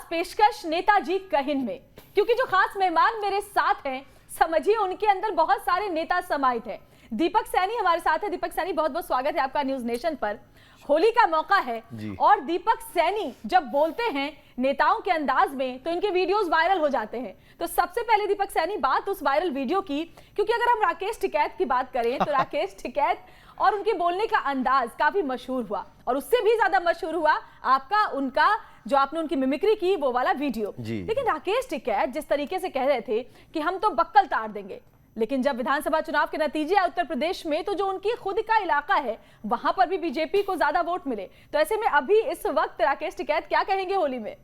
पेशकश नेताजी कहिन में, क्योंकि जो खास मेहमान मेरे साथ हैं, समझिए उनके अंदर बहुत सारे नेता समाहित हैं। दीपक सैनी हमारे साथ है। दीपक सैनी, बहुत बहुत स्वागत है आपका न्यूज नेशन पर। होली का मौका है और दीपक सैनी जब बोलते हैं नेताओं के अंदाज में तो इनके वीडियोस वायरल हो जाते हैं। तो सबसे पहले दीपक सैनी, बात उस वायरल वीडियो की, क्योंकि अगर हम राकेश टिकैत की बात करें तो राकेश टिकैत और उनके बोलने का अंदाज काफी मशहूर हुआ, और उससे भी ज्यादा मशहूर हुआ आपका उनका जो आपने उनकी मिमिक्री की वो वाला वीडियो। लेकिन राकेश टिकैत जिस तरीके से कह रहे थे कि हम तो बक्कल ताड़ देंगे, लेकिन जब विधानसभा चुनाव के नतीजे आए उत्तर प्रदेश में तो जो उनकी खुद का इलाका है वहां पर भी बीजेपी को ज्यादा वोट मिले। तो ऐसे में अभी इस वक्त राकेश टिकैत क्या कहेंगे होली में?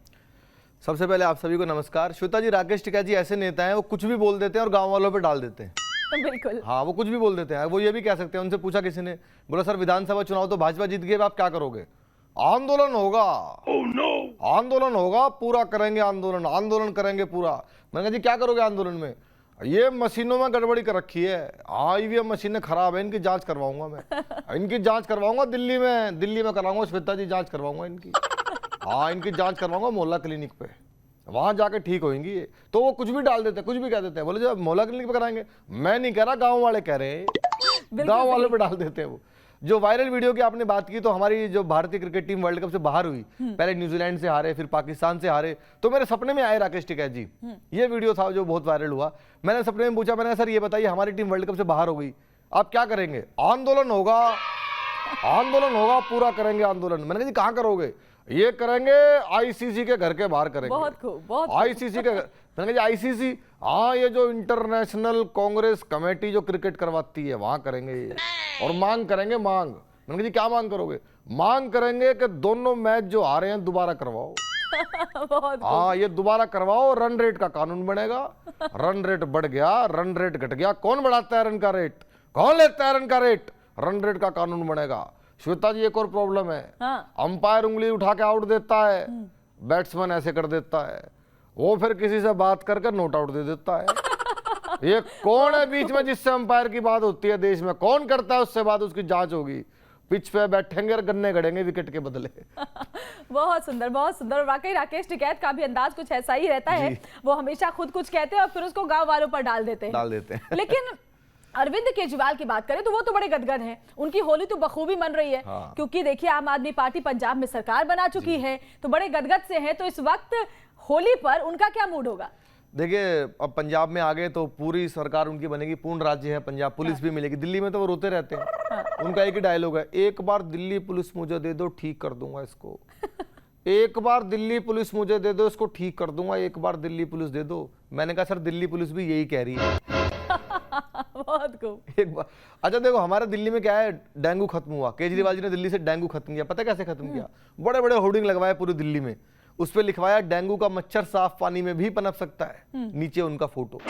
सबसे पहले आप सभी को नमस्कार। श्वेता जी, राकेश टिकैत जी ऐसे नेता हैं, वो कुछ भी बोल देते हैं और गांव वालों पे डाल देते हैं। बिल्कुल, हाँ, वो कुछ भी बोल देते हैं। वो ये भी कह सकते हैं, उनसे पूछा किसी ने, बोला सर विधानसभा चुनाव तो भाजपा जीत गई, आप क्या करोगे? आंदोलन होगा। आंदोलन होगा, पूरा करेंगे आंदोलन, आंदोलन करेंगे पूरा। मैंने कहा जी क्या करोगे आंदोलन में? ये मशीनों में गड़बड़ी कर रखी है, ईवीएम मशीनें खराब है, इनकी जांच करवाऊंगा मैं। इनकी जांच करवाऊंगा दिल्ली में कराऊंगा। श्वेता जी, जांच करवाऊंगा इनकी। हाँ, इनकी जांच करवाऊंगा मोहल्ला क्लिनिक पे, वहां जाके ठीक होंगी। तो वो कुछ भी डाल देते हैं, कुछ भी कह देते हैं। बोले जब मोहल्ला क्लिनिक पे कराएंगे, मैं नहीं कह रहा, गांव वाले कह रहे हैं, गांव वालों पे डाल देते हैं। वो जो वायरल वीडियो की आपने बात की, तो हमारी जो भारतीय क्रिकेट टीम वर्ल्ड कप से बाहर हुई, पहले न्यूजीलैंड से हारे, फिर पाकिस्तान से हारे, तो मेरे सपने में आए राकेश टिकैत जी। ये वीडियो था जो बहुत वायरल हुआ। मैंने सपने में पूछा, मैंने सर ये बताइए हमारी टीम वर्ल्ड कप से बाहर हो गई, आप क्या करेंगे? आंदोलन होगा, आंदोलन होगा, पूरा करेंगे आंदोलन। मैंने कहा जी कहाँ करोगे? ये करेंगे आईसीसी के घर के बाहर करेंगे। बहुत खूब, बहुत आईसीसी के घर। मैंने कहा आईसीसी, हाँ, ये जो इंटरनेशनल कांग्रेस कमेटी जो क्रिकेट करवाती है वहां करेंगे ये। और मांग करेंगे, मांग। मैंने कहा जी क्या मांग करोगे? मांग करेंगे कि दोनों मैच जो आ रहे हैं दोबारा करवाओ। हाँ, ये दोबारा करवाओ, रन रेट का कानून बनेगा। रन रेट बढ़ गया, रन रेट घट गया, कौन बढ़ाता है रन का रेट? कौन लेता है रन का रेट? रन रेट का कानून बनेगा। श्वेता जी, एक और प्रॉब्लम है, अंपायर उंगली उठा के आउट देता है, बैट्समैन ऐसे कर देता है, वो फिर किसी से बात करके नोट आउट दे देता है। ये कौन है बीच में जिससे अंपायर की बात होती है देश में? कौन करता है उससे बात? उसकी जांच होगी। पिच पे बैठेंगे और गन्ने गड़ेंगे विकेट के बदले। बहुत सुंदर, बहुत सुंदर। वाकई राकेश टिकैत का भी अंदाज कुछ ऐसा ही रहता है। वो हमेशा खुद कुछ कहते हैं और फिर उसको गांव वालों पर डाल देते हैं। लेकिन अरविंद केजरीवाल की बात करें तो वो तो बड़े गदगद हैं, उनकी होली तो बखूबी मन रही है। क्योंकि देखिए आम आदमी पार्टी पंजाब में सरकार बना चुकी है, तो बड़े गदगद से हैं। तो इस वक्त होली पर उनका क्या मूड होगा? देखिए, अब पंजाब में आ गए तो पूरी सरकार उनकी बनेगी, पूर्ण राज्य है पंजाब, पुलिस भी मिलेगी। दिल्ली में तो वो रोते रहते हैं। उनका एक ही डायलॉग है, एक बार दिल्ली पुलिस मुझे दे दो, ठीक कर दूंगा इसको। एक बार दिल्ली पुलिस मुझे दे दो, इसको ठीक कर दूंगा। एक बार दिल्ली पुलिस दे दो। मैंने कहा सर दिल्ली पुलिस भी यही कह रही है। बहुत खूब। एक बार, अच्छा देखो, हमारे दिल्ली में क्या है, डेंगू खत्म हुआ। केजरीवाल जी ने दिल्ली से डेंगू खत्म किया। पता कैसे खत्म किया? बड़े बड़े होर्डिंग लगवाए पूरी दिल्ली में, उस पर लिखवाया डेंगू का मच्छर साफ पानी में भी पनप सकता है, नीचे उनका फोटो।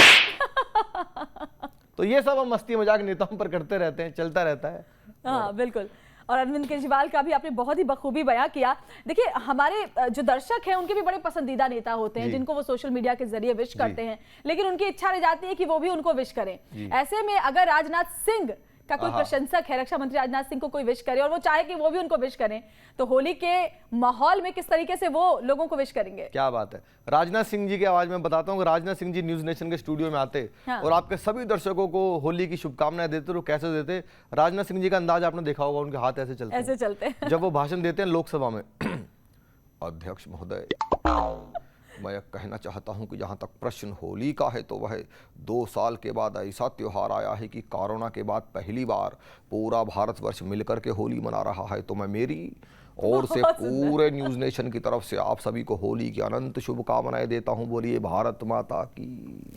तो ये सब हम मस्ती मजाक नेताओं पर करते रहते हैं, चलता रहता है। हाँ बिल्कुल। और अरविंद केजरीवाल का भी आपने बहुत ही बखूबी बयां किया। देखिए, हमारे जो दर्शक हैं उनके भी बड़े पसंदीदा नेता होते हैं जिनको वो सोशल मीडिया के जरिए विश करते हैं, लेकिन उनकी इच्छा रह जाती है कि वो भी उनको विश करें। ऐसे में अगर राजनाथ सिंह का कोई प्रशंसक है, रक्षा मंत्री राजनाथ सिंह को कोई विश करे और वो चाहे कि वो भी उनको विश करें, तो होली के माहौल में किस तरीके से वो लोगों को विश करेंगे? क्या बात है। राजनाथ सिंह जी की आवाज में बताता हूँ, राजनाथ सिंह जी न्यूज नेशन के स्टूडियो में आते और आपके सभी दर्शकों को होली की शुभकामनाएं देते, तो कैसे देते? राजनाथ सिंह जी का अंदाज आपने देखा होगा, उनके हाथ ऐसे चलते हैं जब वो भाषण देते हैं लोकसभा में। अध्यक्ष महोदय, मैं कहना चाहता हूं कि जहां तक प्रश्न होली का है, तो वह 2 साल के बाद ऐसा त्योहार आया है कि कोरोना के बाद पहली बार पूरा भारतवर्ष मिलकर के होली मना रहा है। तो मैं मेरी और से पूरे न्यूज नेशन की तरफ से आप सभी को होली की अनंत शुभकामनाएं देता हूं। बोलिए भारत माता की।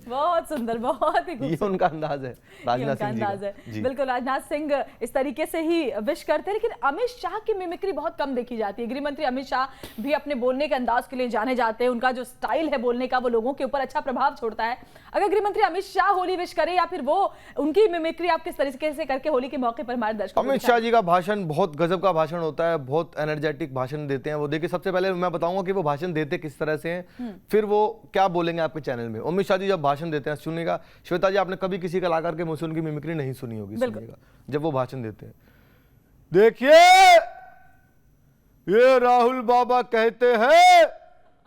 बहुत सुंदर, बहुत ही ये उनका अंदाज है, राजनाथ सिंह जी। बिल्कुल, राजनाथ सिंह इस तरीके से ही विश करते हैं। लेकिन अमित शाह की मिमिक्री बहुत कम देखी जाती है। गृह मंत्री अमित शाह भी अपने बोलने के अंदाज के लिए जाने जाते हैं। उनका जो स्टाइल है बोलने का, वो लोगों के ऊपर अच्छा प्रभाव छोड़ता है। अगर गृह मंत्री अमित शाह होली विश करे या फिर वो उनकी मिमिक्री आप किस तरीके से करके होली के मौके पर हमारे दर्शकों को? अमित शाह जी का भाषण बहुत गजब का भाषण होता है, बहुत एनर्जेटिक भाषण देते हैं वो। देखिए, सबसे पहले मैं बताऊंगा कि वो भाषण देते किस तरह से हैं, फिर वो क्या बोलेंगे आपके चैनल में। अमित शाह जी जब भाषण देते हैं, सुनिएगा श्वेता जी, आपने कभी किसी कलाकार के मुंह से उनकी मिमिक्री नहीं सुनी होगी, सुनिएगा जब वो भाषण देते हैं। देखिए, ये राहुल बाबा कहते हैं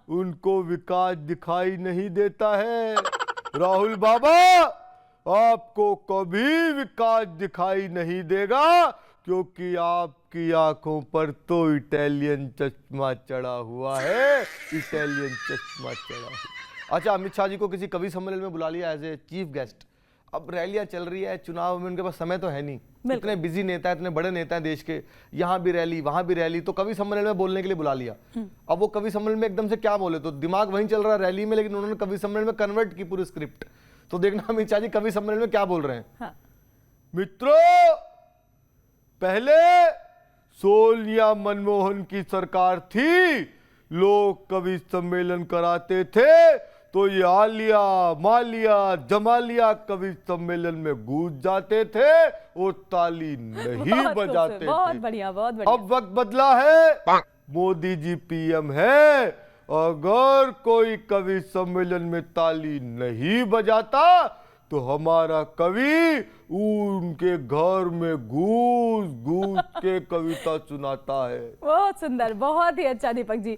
उनको विकास दिखाई नहीं देता है। राहुल बाबा, आपको कभी विकास दिखाई नहीं देगा, क्योंकि आपकी आंखों पर तो इटालियन चश्मा चढ़ा हुआ है, इटालियन चश्मा चढ़ा हुआ। अच्छा, अमित शाह जी को किसी कवि सम्मेलन में बुला लिया एज ए चीफ गेस्ट। अब रैलियां चल रही है, चुनाव में उनके पास समय तो है नहीं, इतने बिजी नेता है, इतने बड़े नेता हैं देश के, यहाँ भी रैली वहां भी रैली, तो कवि सम्मेलन में बोलने के लिए बुला लिया। अब वो कवि सम्मेलन में एकदम से क्या बोले, तो दिमाग वहीं चल रहा है रैली में, लेकिन उन्होंने कवि सम्मेलन में कन्वर्ट की पूरी स्क्रिप्ट। तो देखना अमित शाह जी कवि सम्मेलन में क्या बोल रहे हैं। हाँ। मित्रों, पहले सोनिया मनमोहन की सरकार थी, लोग कवि सम्मेलन कराते थे तो ये आलिया मालिया जमालिया कवि सम्मेलन में गूंज जाते थे और ताली नहीं बजाते बहुत थे। बढ़िया, बहुत बढ़िया। अब वक्त बदला है, मोदी जी पीएम है, अगर कोई कवि सम्मेलन में ताली नहीं बजाता तो हमारा कवि उनके घर में घूस घूस के कविता सुनाता है। बहुत सुंदर, बहुत ही अच्छा दीपक जी।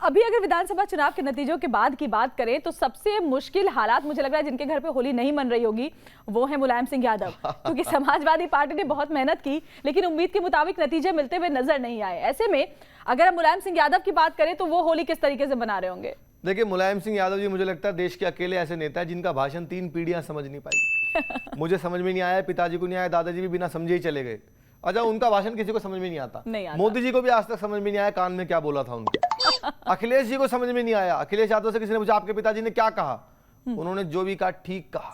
अभी अगर विधानसभा चुनाव के नतीजों के बाद की बात करें तो सबसे मुश्किल हालात मुझे लग रहा है जिनके घर पे होली नहीं मन रही होगी वो है मुलायम सिंह यादव, क्योंकि समाजवादी पार्टी ने बहुत मेहनत की लेकिन उम्मीद के मुताबिक नतीजे मिलते हुए नजर नहीं आए। ऐसे में अगर हम मुलायम सिंह यादव की बात करें तो वो होली किस तरीके से मना रहे होंगे? देखिए, मुलायम सिंह यादव जी मुझे लगता है देश के अकेले ऐसे नेता है जिनका भाषण 3 पीढ़ियां समझ नहीं पाई। मुझे समझ में नहीं आया, पिताजी को नहीं आया, दादाजी भी बिना समझे ही चले गए। अच्छा, उनका भाषण किसी को समझ में नहीं आता। मोदी जी को भी आज तक समझ में नहीं आया कान में क्या बोला था उनके। अखिलेश जी को समझ में नहीं आया। अखिलेश यादव से किसी ने पूछा आपके पिताजी ने क्या कहा, उन्होंने जो भी कहा ठीक कहा।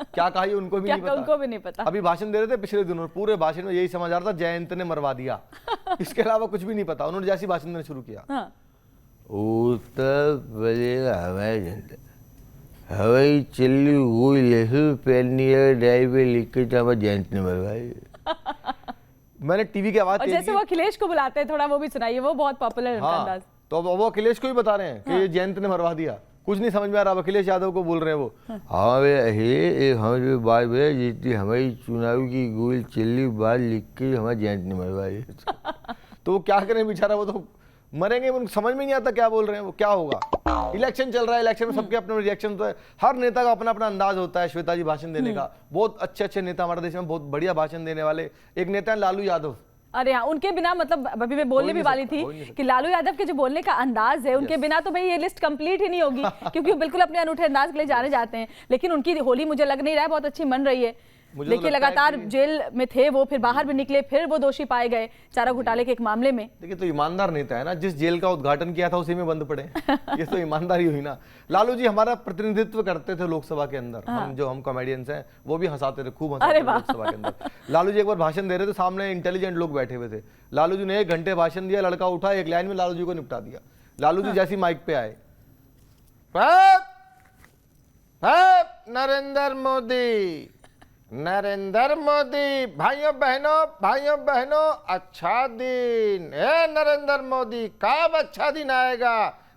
क्या कहा ये उनको भी नहीं पता। उनको भी नहीं पता। अभी भाषण दे रहे थे पिछले दिनों, पूरे भाषण में यही समझ आ रहा था जयंत ने मरवा दिया, इसके अलावा कुछ भी नहीं पता। उन्होंने जैसी भाषण देना शुरू किया, उत्तर प्रदेश हवाई चिल्ली हुई लहसुन पहननी है, ड्राइवर लिख के जयंत ने मरवाई। मैंने टीवी की आवाज और जैसे वो अखिलेश को बुलाते हैं, थोड़ा वो भी सुनाइए, वो बहुत पॉपुलर है उनका अंदाज। तो अब वो अखिलेश को ही बता रहे हैं कि ये जयंत ने मरवा दिया, कुछ नहीं समझ में आ रहा। अखिलेश यादव को बोल रहे हैं वो। हाँ हमारी बात जीती हमारी चुनाव की गोल चिल्ली बात लिख के हमारे जयंत ने मरवाई। तो वो क्या करें बेचारा, वो तो मरेंगे, उनको समझ में नहीं आता क्या बोल रहे हैं वो, क्या होगा। इलेक्शन चल रहा है, इलेक्शन में सबके अपने रिएक्शन तो है, हर नेता का अपना अपना अंदाज होता है श्वेता जी भाषण देने का। बहुत अच्छे अच्छे नेता हमारे देश में, बहुत बढ़िया भाषण देने वाले एक नेता है लालू यादव। अरे हाँ, उनके बिना मतलब अभी मैं बोलने भी वाली थी कि लालू यादव के जो बोलने का अंदाज है, उनके बिना तो भाई ये लिस्ट कंप्लीट ही नहीं होगी, क्योंकि वो बिल्कुल अपने अनूठे अंदाज के लिए जाने जाते हैं। लेकिन उनकी होली मुझे लग नहीं रहा है बहुत अच्छी मन रही है। देखिए, लगातार जेल में थे वो, फिर बाहर भी निकले, फिर वो दोषी पाए गए चारा घोटाले के एक मामले में। देखिए, तो ईमानदार नेता है ना, जिस जेल का उद्घाटन किया था उसी में बंद पड़े। ये तो ईमानदारी हुई ना। लालू जी हमारा प्रतिनिधित्व करते थे लोकसभा के अंदर। हम कॉमेडियंस हैं वो भी हंसाते थे, खूब हंसाते थे लोकसभा के अंदर। लालू जी एक बार भाषण दे रहे थे, सामने इंटेलिजेंट लोग बैठे हुए थे। लालू जी ने 1 घंटे भाषण दिया, लड़का उठा, एक लाइन में लालू जी को निपटा दिया। लालू जी जैसी माइक पे आए, नरेंद्र मोदी, नरेंद्र मोदी, भाइयों बहनों अच्छा दिन है नरेंद्र मोदी, कब अच्छा दिन आएगा,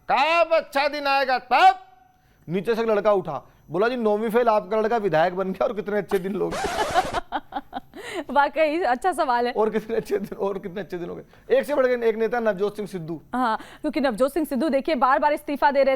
कब अच्छा दिन आएगा। तब नीचे से लड़का उठा, बोला जी 9वीं फेल आपका लड़का विधायक बन गया और कितने अच्छे दिन लोग। वाकई अच्छा सवाल है। और कितने अच्छे दिन हो गए। एक से बढ़ के एक नेता नवजोत सिंह सिद्धू। हाँ, क्योंकि नवजोत सिंह सिद्धू देखिए बार बार इस्तीफा दे रहे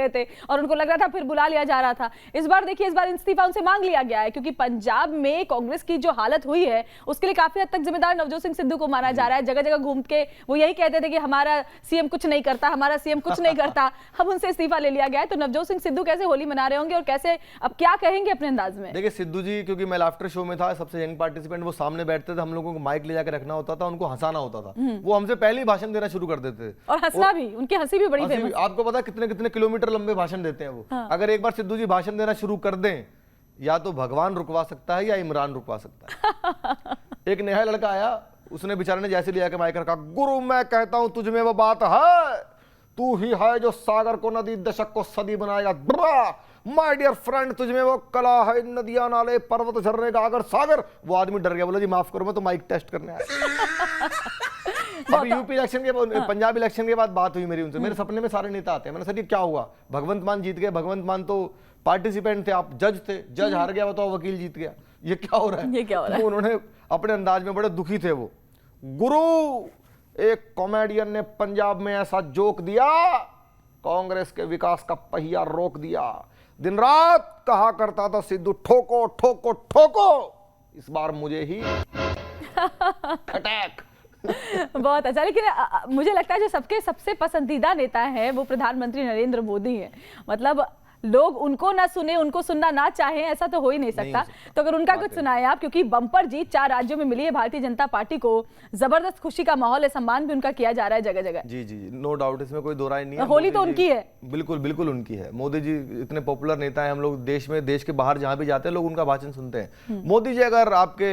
थे और उनको लग रहा था फिर बुला लिया जा रहा था। इस बार देखिए, इस बार इस्तीफा उनसे मांग लिया गया है, क्योंकि पंजाब में कांग्रेस की जो हालत हुई है उसके लिए काफी हद तक जिम्मेदार नवजोत सिंह सिद्धू को माना जा रहा है। जगह जगह घूम के वो यही कहते थे कि हमारा सीएम कुछ नहीं करता, हमारा सीएम कुछ नहीं करता। अब उनसे इस्तीफा ले लिया गया है, तो नवजोत सिंह सिद्धू कैसे होली मना रहे होंगे और कैसे अब क्या कहेंगे अपने अंदाज में? देखिए, सिद्धू जी क्योंकि मैं लाफ्टर शो में था, सबसे यंग पार्टिसिपेंट, वो सामने बैठते थे, हम लोगों को माइक ले जाकर रखना होता था, उनको हंसाना होता था। वो हमसे पहले ही भाषण देना शुरू कर देते थे और हंसना भी, उनकी हंसी भी बड़ी फेमस। आपको पता कितने कितने किलोमीटर लंबे भाषण देते हैं वो। अगर एक बार सिद्धू जी भाषण देना शुरू कर दें, या तो भगवान रुकवा सकता है या इमरान रुकवा सकता है। एक नया लड़का आया, उसने बेचारे ने जैसे लिया के माइक रखा, गुरु मैं कहता हूं तुझ में वो बात है, तू ही है जो सागर को नदी दशक को सदी बनाएगा। माय डियर फ्रेंड, तुझ में वो कला है, नदियां नाले पर्वत झरने का अगर सागर। वो आदमी डर गया, बोला जी माफ करो, मैं तो माइक टेस्ट करने आया। अब यूपी इलेक्शन के पंजाब इलेक्शन के बाद बात हुई मेरी उनसे, मेरे सपने में सारे नेता आते हैं। मैंने सर ये क्या हुआ, भगवंत मान जीत गए। भगवंत मान तो पार्टिसिपेंट थे, आप जज थे, जज हार गया, बताओ वकील जीत गया, ये क्या हो रहा है, ये क्या हो रहा है? उन्होंने अपने अंदाज में बड़े दुखी थे वो। गुरु, एक कॉमेडियन ने पंजाब में ऐसा जोक दिया कांग्रेस के विकास का पहिया रोक दिया। दिन रात कहा करता था सिद्धू ठोको ठोको ठोको, इस बार मुझे ही खटैक। बहुत अच्छा। लेकिन मुझे लगता है जो सबके सबसे पसंदीदा नेता है वो प्रधानमंत्री नरेंद्र मोदी है। मतलब लोग उनको ना सुने, उनको सुनना ना चाहें, ऐसा तो हो ही नहीं सकता। तो अगर उनका कुछ सुनाए आप, क्योंकि बम्पर जीत 4 राज्यों में मिली है भारतीय जनता पार्टी को, जबरदस्त खुशी का माहौल है, सम्मान भी उनका किया जा रहा है जगह जगह। जी जी, नो डाउट, इसमें कोई दो राय नहीं है। होली तो उनकी है, बिल्कुल बिल्कुल उनकी है। मोदी जी इतने पॉपुलर नेता है, हम लोग देश में, देश के बाहर जहां भी जाते हैं लोग उनका भाषण सुनते हैं। मोदी जी अगर आपके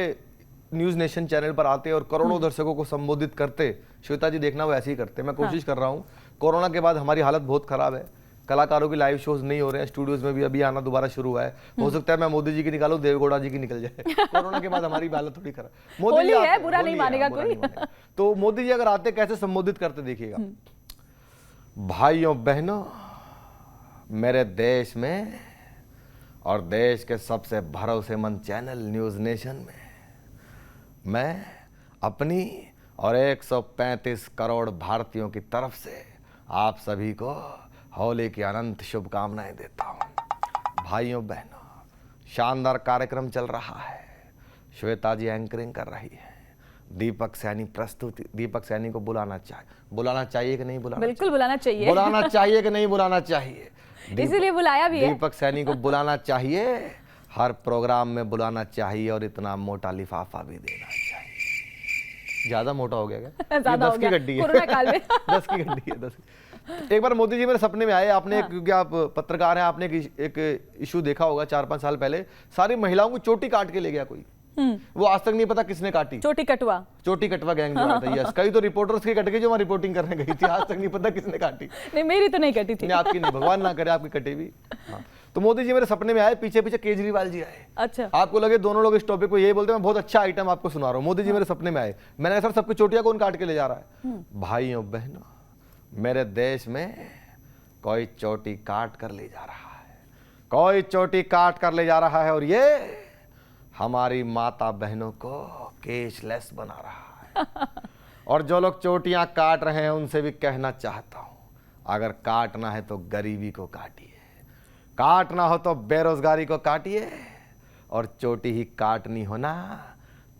न्यूज नेशन चैनल पर आते और करोड़ों दर्शकों को संबोधित करते, श्वेता जी देखना वो ऐसे ही करते। मैं कोशिश कर रहा हूँ, कोरोना के बाद हमारी हालत बहुत खराब है, कलाकारों की लाइव शोज नहीं हो रहे हैं, स्टूडियोज में भी अभी आना दोबारा शुरू हुआ है। हो सकता है मैं मोदी जी की निकालूं, देवगौड़ा जी की निकल जाए। कोरोना के बाद हमारी हालत थोड़ी खराब। मोदी जी है, बुरा नहीं मानेगा कोई। तो मोदी जी अगर आते कैसे संबोधित करते देखिएगा। भाइयों बहनों, मेरे देश में और देश के सबसे भरोसेमंद चैनल न्यूज नेशन में मैं अपनी और 135 करोड़ भारतीयों की तरफ से आप सभी को होली की अनंत शुभकामनाएं देता हूं। भाइयों बहनों, शानदार कार्यक्रम चल रहा है, श्वेता जी एंकरिंग कर रही है, दीपक सैनी प्रस्तुति। दीपक सैनी को बुलाना चाहिए कि नहीं बुलाना? बिल्कुल बुलाना चाहिए। बुलाना चाहिए कि नहीं बुलाना चाहिए? इसीलिए बुलाया भी है। दीपक सैनी को बुलाना चाहिए, हर प्रोग्राम में बुलाना चाहिए और इतना मोटा लिफाफा भी देना चाहिए। ज्यादा मोटा हो गया क्या? ज्यादा 10 हो की गया गड्डी है। कोरोना काल में। 10 की गड्डी है, 10। एक बार मोदी जी मेरे सपने में आए। आपने क्योंकि आप पत्रकार हैं, आपने एक इशू देखा होगा 4-5 साल पहले, सारी महिलाओं को चोटी काट के ले गया कोई। वो आज तक नहीं पता किसने काटी। चोटी कटवा गैंग जो आया था। यस, कई तो रिपोर्टर्स की कट गई जो वहां रिपोर्टिंग करने गई थी, आज तक नहीं पता किसने काटी। नहीं, मेरी तो नहीं कटी थी। नहीं, आपकी नहीं, भगवान ना करे आपकी कटे भी। हाँ। तो मोदी जी मेरे सपने में आए, पीछे पीछे केजरीवाल जी आए। अच्छा, आपको लगे दोनों लोग इस टॉपिक को यही बोलते हैं, मैं बहुत अच्छा आइटम आपको सुना रहा हूँ। मोदी जी मेरे सपने में आए, मैंने कहा सर सबकी चोटियां कौन काट के ले जा रहा है? भाइयों बहनों, मेरे देश में कोई चोटी काट कर ले जा रहा है, कोई चोटी काट कर ले जा रहा है, और ये हमारी माता बहनों को कैशलेस बना रहा है। और जो लोग चोटियां काट रहे हैं उनसे भी कहना चाहता हूं, अगर काटना है तो गरीबी को काटिए, काटना हो तो बेरोजगारी को काटिए, और चोटी ही काटनी हो ना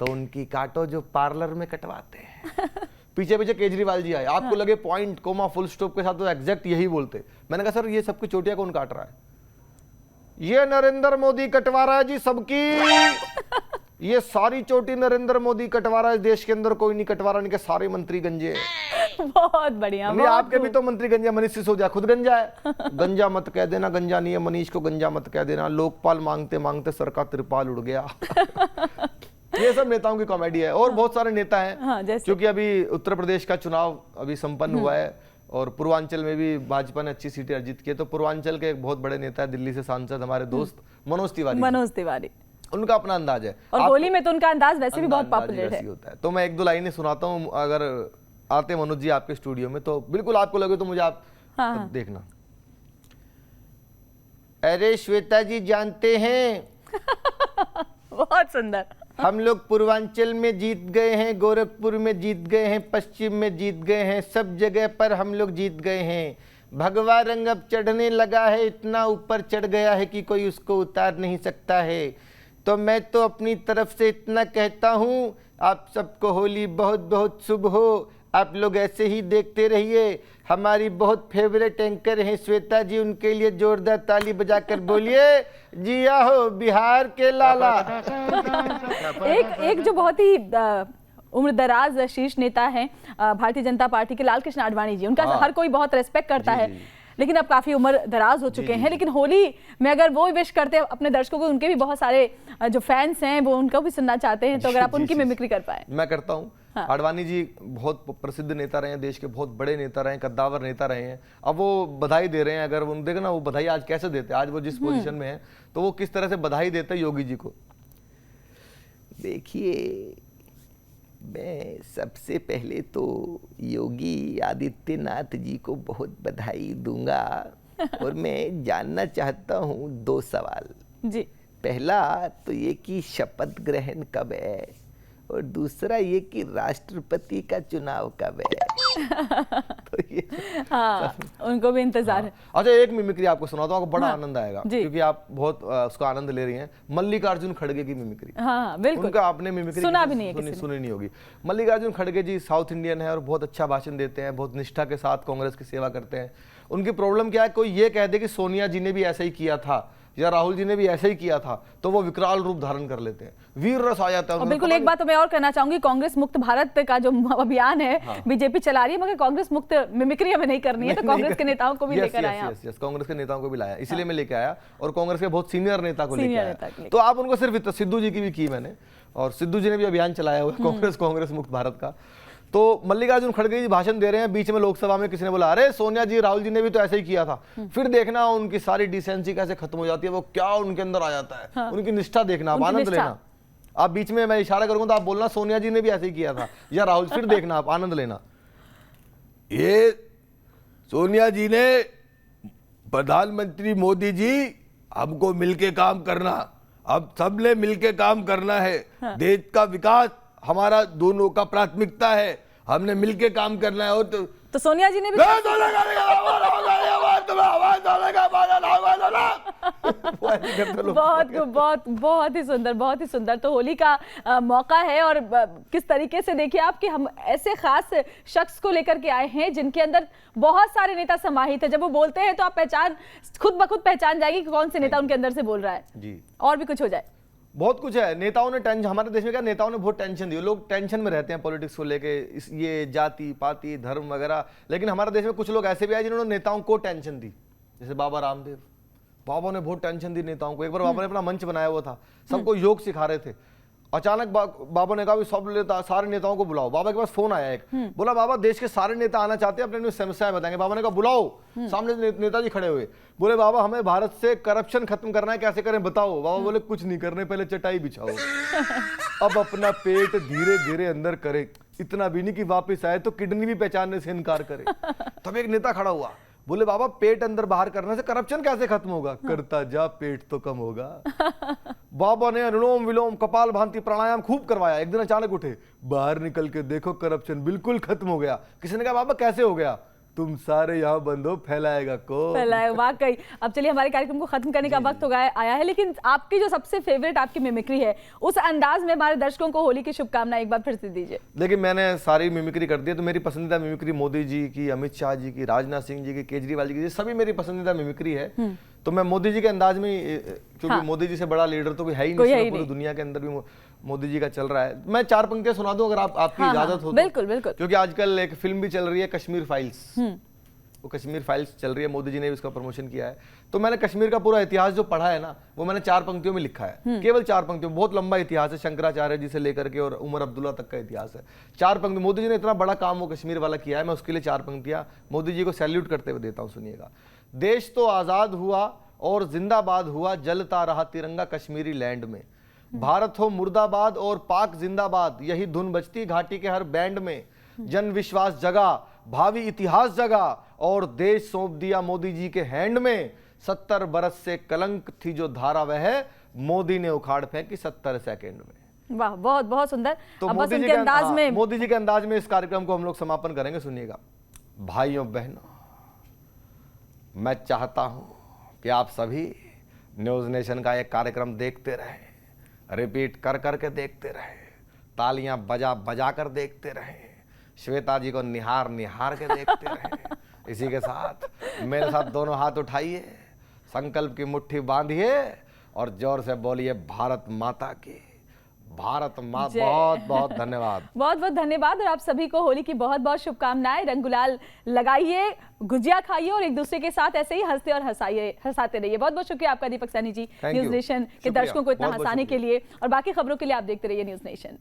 तो उनकी काटो जो पार्लर में कटवाते हैं। पीछे पीछे केजरीवाल जी आए, आपको लगे पॉइंट कोमा फुल स्टॉप के साथ तो एग्जैक्ट यही बोलते। मैंने कहा सर ये सबकी चोटियां कौन काट रहा है? ये नरेंद्र मोदी कटवा रहा है जी सबकी। ये सारी चोटी नरेंद्र मोदी कटवा रहा है, देश के अंदर कोई नहीं कटवा रहा, इनके सारे मंत्री गंजे। बहुत बढ़िया। नहीं, आपके भी तो मंत्री गंजा। मनीष सिसोदिया खुद गंजा है। गंजा मत कह देना, गंजा नहीं है, मनीष को गंजा मत कह देना। लोकपाल मांगते मांगते सर का त्रिपाल उड़ गया। ये सब नेताओं की कॉमेडी है। और बहुत सारे नेता हैं। हाँ, क्योंकि अभी उत्तर प्रदेश का चुनाव अभी संपन्न हुआ है और पूर्वांचल में भी भाजपा ने अच्छी सीटें अर्जित की है। तो पूर्वांचल के एक बहुत बड़े नेता है, दिल्ली से सांसद हमारे दोस्त मनोज तिवारी। उनका अपना अंदाज है, और होली में तो उनका अंदाज वैसे भी बहुत पॉपुलर है। होता है। तो मैं 1-2 लाइनें सुनाता हूँ, अगर आते मनोज जी आपके स्टूडियो में तो बिल्कुल आपको लगे तो मुझे आप देखना। अरे श्वेता जी जानते हैं बहुत सुंदर, हम लोग पूर्वांचल में जीत गए हैं, गोरखपुर में जीत गए हैं, पश्चिम में जीत गए हैं, सब जगह पर हम लोग जीत गए हैं। भगवा रंग अब चढ़ने लगा है, इतना ऊपर चढ़ गया है कि कोई उसको उतार नहीं सकता है। तो मैं तो अपनी तरफ से इतना कहता हूँ, आप सबको होली बहुत बहुत शुभ हो। आप लोग ऐसे ही देखते रहिए। हमारी बहुत फेवरेट एंकर हैं श्वेता जी, उनके लिए जोरदार ताली बजाकर बोलिए जिया हो बिहार के लाला। एक जो बहुत ही उम्रदराज शीर्ष नेता हैं भारतीय जनता पार्टी के, लाल कृष्ण आडवाणी जी, उनका हर कोई बहुत रेस्पेक्ट करता है, लेकिन अब काफी उम्र दराज हो चुके हैं। लेकिन होली में अगर वो विश करते हैं अपने दर्शकों को, उनके भी बहुत सारे जो फैंस हैं वो उनको भी सुनना चाहते हैं, तो अगर आप उनकी मिमिक्री कर पाए। मैं करता हूँ। हाँ। आडवाणी जी बहुत प्रसिद्ध नेता रहे हैं, देश के बहुत बड़े नेता रहे हैं, कद्दावर नेता रहे हैं। अब वो बधाई दे रहे हैं, अगर वो देखे ना वो बधाई आज कैसे देते हैं, आज वो जिस पोजीशन में है तो वो किस तरह से बधाई देते हैं योगी जी को। देखिए, मैं सबसे पहले तो योगी आदित्यनाथ जी को बहुत बधाई दूंगा और मैं जानना चाहता हूँ 2 सवाल जी। पहला तो ये कि शपथ ग्रहण कब है, और दूसरा ये कि राष्ट्रपति का चुनाव कब है। तो ये हाँ, उनको भी इंतजार है। अच्छा, एक मिमिक्री आपको सुनाता हूँ, आपको बड़ा हाँ, आनंद आएगा जी। क्योंकि आप बहुत उसका आनंद ले रही हैं। मल्लिकार्जुन खड़गे की मिमिक्री। हाँ, बिल्कुल। उनका आपने मिमिक्री सुना भी नहीं है किसी ने। सुनी नहीं होगी। मल्लिकार्जुन खड़गे जी साउथ इंडियन है और बहुत अच्छा भाषण देते हैं, बहुत निष्ठा के साथ कांग्रेस की सेवा करते हैं। उनकी प्रॉब्लम क्या है, कोई ये कह दे कि सोनिया जी ने भी ऐसा ही किया था या राहुल जी ने भी ऐसा ही किया था, तो वो विकराल रूप धारण कर लेते हैं, वीर रस आ जाता है। और बिल्कुल एक बात तो मैं और कहना चाहूंगी, कांग्रेस मुक्त भारत का जो अभियान है बीजेपी चला रही है, मगर कांग्रेस मुक्त मिमिक्री हमें नहीं करनी है, तो कांग्रेस के नेताओं को भी लेकर आए आप। कांग्रेस के नेताओं को भी लाया, इसीलिए मैं लेके आया, और कांग्रेस के बहुत सीनियर नेता को लेके सीनियर आया। नेता को लेके। तो आप उनको सिर्फ सिद्धू जी की भी की मैंने, और सिद्धू जी ने भी अभियान चलाया हुआ है कांग्रेस मुक्त भारत का। तो मल्लिकार्जुन खड़गे जी भाषण दे रहे हैं, बीच में लोकसभा में किसी ने बोला अरे सोनिया जी राहुल जी ने भी तो ऐसा ही किया था। फिर देखना उनकी सारी डिसेंसी कैसे खत्म हो जाती है, वो क्या उनके अंदर आ जाता है। हाँ। उनकी निष्ठा देखना, आप आनंद लेना। आप बीच में मैं इशारा करूंगा तो आप बोलना सोनिया जी ने भी ऐसे ही किया था या राहुल, फिर देखना आप आनंद लेना। ये सोनिया जी ने, प्रधानमंत्री मोदी जी, हमको मिलके काम करना, अब सबने मिलके काम करना है। हाँ। देश का विकास हमारा दोनों का प्राथमिकता है, हमने मिलके काम करना है। और तो सोनिया जी ने भी बहुत ही सुंदर, बहुत ही सुंदर। तो होली का मौका है और किस तरीके से देखिए आप कि हम ऐसे खास शख्स को लेकर के आए हैं जिनके अंदर बहुत सारे नेता समाहित है। जब वो बोलते हैं तो आप खुद ब खुद पहचान जाएगी कि कौन से नेता उनके अंदर से बोल रहा है जी। और भी कुछ हो जाए, बहुत कुछ है। नेताओं ने टेंशन, हमारे देश में क्या, नेताओं ने बहुत टेंशन दी, लोग टेंशन में रहते हैं पॉलिटिक्स को लेके, ये जाति पाति धर्म वगैरह। लेकिन हमारे देश में कुछ लोग ऐसे भी आए जिन्होंने नेताओं को टेंशन दी, जैसे बाबा रामदेव। बाबा ने बहुत टेंशन दी नेताओं को। एक बार बाबा ने अपना मंच बनाया हुआ था, सबको योग सिखा रहे थे। अचानक बाबा ने कहा भी सारे नेताओं को बुलाओ। बाबा के पास फोन आया एक, बोला बाबा देश के सारे नेता आना चाहते हैं, अपने अपनी समस्याएं बताएंगे। बाबा ने कहा बुलाओ। सामने नेताजी खड़े हुए, बोले बाबा हमें भारत से करप्शन खत्म करना है, कैसे करें बताओ। बाबा बोले कुछ नहीं करने, पहले चटाई बिछाओ, अब अपना पेट धीरे धीरे अंदर करे, इतना भी नहीं कि वापिस आए तो किडनी भी पहचानने से इनकार करे। तब एक नेता खड़ा हुआ, बोले बाबा पेट अंदर बाहर करने से करप्शन कैसे खत्म होगा। करता जा, पेट तो कम होगा। बाबा ने अनुलोम विलोम कपाल भांति प्राणायाम खूब करवाया। एक दिन अचानक उठे, बाहर निकल के देखो करप्शन बिल्कुल खत्म हो गया। किसी ने कहा बाबा कैसे हो गया, तुम सारे यहाँ बंदो, फैलाएगा को फैलाएगा। वाकई अब चलिए हमारे कार्यक्रम को खत्म करने का वक्त हो गया आया है, लेकिन आपकी जो सबसे फेवरेट आपकी मिमिक्री है, उस अंदाज में हमारे दर्शकों को होली की शुभकामनाएं एक बार फिर से दीजिए। देखिए मैंने सारी मिमिक्री कर दी है, तो मेरी पसंदीदा मिमिक्री मोदी जी की, अमित शाह जी की, राजनाथ सिंह जी की, केजरीवाल जी की, सभी मेरी पसंदीदा मिमिक्री है। तो मैं मोदी जी के अंदाज में, क्योंकि मोदी जी से बड़ा लीडर तो कोई है ही नहीं, पूरी दुनिया के अंदर भी मोदी जी का चल रहा है। मैं 4 पंक्तियां सुना दूं अगर आपकी इजाजत हो। बिल्कुल बिल्कुल। क्योंकि आजकल एक फिल्म भी चल रही है कश्मीर फाइल्स, वो कश्मीर फाइल्स चल रही है, मोदी जी ने भी उसका प्रमोशन किया है। तो मैंने कश्मीर का पूरा इतिहास जो पढ़ा है ना, वो मैंने 4 पंक्तियों में लिखा है, केवल 4 पंक्तियों। बहुत लंबा इतिहास है, शंकराचार्य जी से लेकर के और उमर अब्दुल्ला तक का इतिहास है। 4 पंक्ति, मोदी जी ने इतना बड़ा काम वो कश्मीर वाला किया है, मैं उसके लिए 4 पंक्तियां मोदी जी को सैल्यूट करते हुए देता हूं, सुनिएगा। देश तो आजाद हुआ और जिंदाबाद हुआ, जलता रहा तिरंगा कश्मीरी लैंड में। भारत हो मुर्दाबाद और पाक जिंदाबाद, यही धुन बजती घाटी के हर बैंड में। जन विश्वास जगा, भावी इतिहास जगा और देश सौंप दिया मोदी जी के हैंड में। 70 बरस से कलंक थी जो धारा वह मोदी ने उखाड़ फेंकी 70 सेकंड में। वाह, बहुत बहुत सुंदर। तो अब बस उनके अंदाज में, मोदी जी के अंदाज में इस कार्यक्रम को हम लोग समापन करेंगे, सुनिएगा। भाइयों बहनों, मैं चाहता हूं कि आप सभी न्यूज नेशन का एक कार्यक्रम देखते रहें, रिपीट कर करके देखते रहें, तालियां बजा बजा कर देखते रहें, श्वेता जी को निहार निहार के देखते रहें। इसी के साथ मेरे साथ दोनों हाथ उठाइए, संकल्प की मुट्ठी बांधिए और जोर से बोलिए भारत माता की, भारत माँ। बहुत बहुत धन्यवाद। बहुत बहुत धन्यवाद और आप सभी को होली की बहुत बहुत शुभकामनाएं। रंग गुलाल लगाइए, गुजिया खाइए और एक दूसरे के साथ ऐसे ही हंसते और हंसाते रहिए। बहुत बहुत शुक्रिया आपका दीपक सैनी जी, न्यूज नेशन के दर्शकों को इतना हंसाने के लिए, और बाकी खबरों के लिए आप देखते रहिए न्यूज नेशन।